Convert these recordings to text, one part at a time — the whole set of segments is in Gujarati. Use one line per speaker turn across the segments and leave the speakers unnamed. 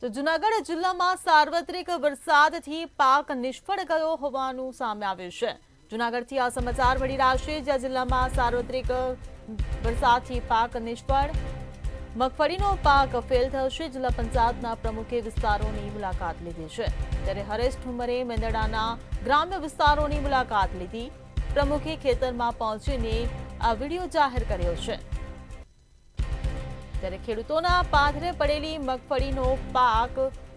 તો જૂનાગઢ જિલ્લામાં સાર્વત્રિક વરસાદથી પાક નિષ્ફળ ગયો હોવાનું સામે આવ્યું છે। જૂનાગઢથી આ સમાચાર મળી રહ્યા છે, જ્યાં જિલ્લામાં સાર્વત્રિક વરસાદથી પાક નિષ્ફળ, મગફળીનો પાક ફેલ થયો છે। જિલ્લા પંચાયતના પ્રમુખે વિસ્તારોની મુલાકાત લીધી છે, ત્યારે હરેશ ઠુમરે મેંદડાના ગ્રામ્ય વિસ્તારોની મુલાકાત લીધી। પ્રમુખે ખેતરમાં પહોંચીને આ વિડીયો જાહેર કર્યો છે। ત્યારે ખેડૂતોના પાથરે પડેલી મગફળીનો પાક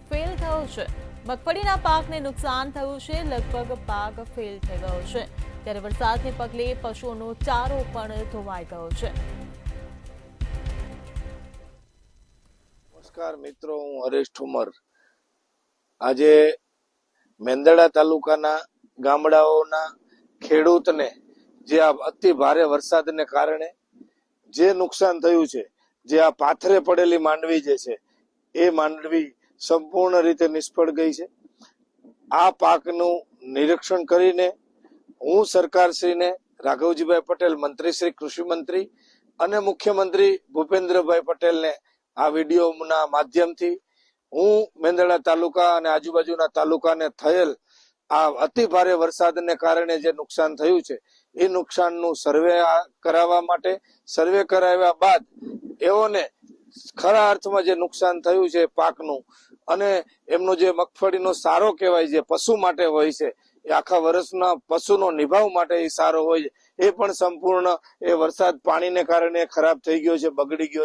ફેલ થયો છે। મગફળીના પાકને નુકસાન થયું છે, લગભગ પાક ફેલ થઈ ગયો છે। ત્યારે વરસાદને પગલે પશુઓનો ચારો પણ ધોવાઈ ગયો છે।
નમસ્કાર મિત્રો, હું હરેશ ઠુમર। આજે મેંદડા તાલુકાના ગામડાઓના ખેડૂતને જે આ અતિ ભારે વરસાદને કારણે જે નુકસાન થયું છે, જે આ પાથરે પડેલી માંડવી જે છે એ માંડવી સંપૂર્ણ રીતે નિષ્ફળ ગઈ છે। આ પાકનું નિરીક્ષણ કરીને હું સરકારશ્રીને, રાઘવજીભાઈ પટેલ મંત્રી શ્રી કૃષિ મંત્રી અને મુખ્યમંત્રી ભૂપેન્દ્રભાઈ પટેલને આ વિડીયોના માધ્યમથી હું મેંદડા તાલુકા અને આજુબાજુના તાલુકાને થયેલ આ અતિ ભારે વરસાદને કારણે જે નુકસાન થયું છે એ નુકસાનનું સર્વે કરાવવા માટે, સર્વે કરાવ્યા બાદ એઓને ખરા અર્થમાં જે નુકસાન થયું છે પાકનું અને એમનો જે મગફળીનો સારો કહેવાય, જે પશુ માટે હોય છે, એ આખા વર્ષના પશુનો નિભાવ માટે એ સારો હોય છે, એ પણ સંપૂર્ણ એ વરસાદ પાણીને કારણે ખરાબ થઈ ગયો છે, બગડી ગયો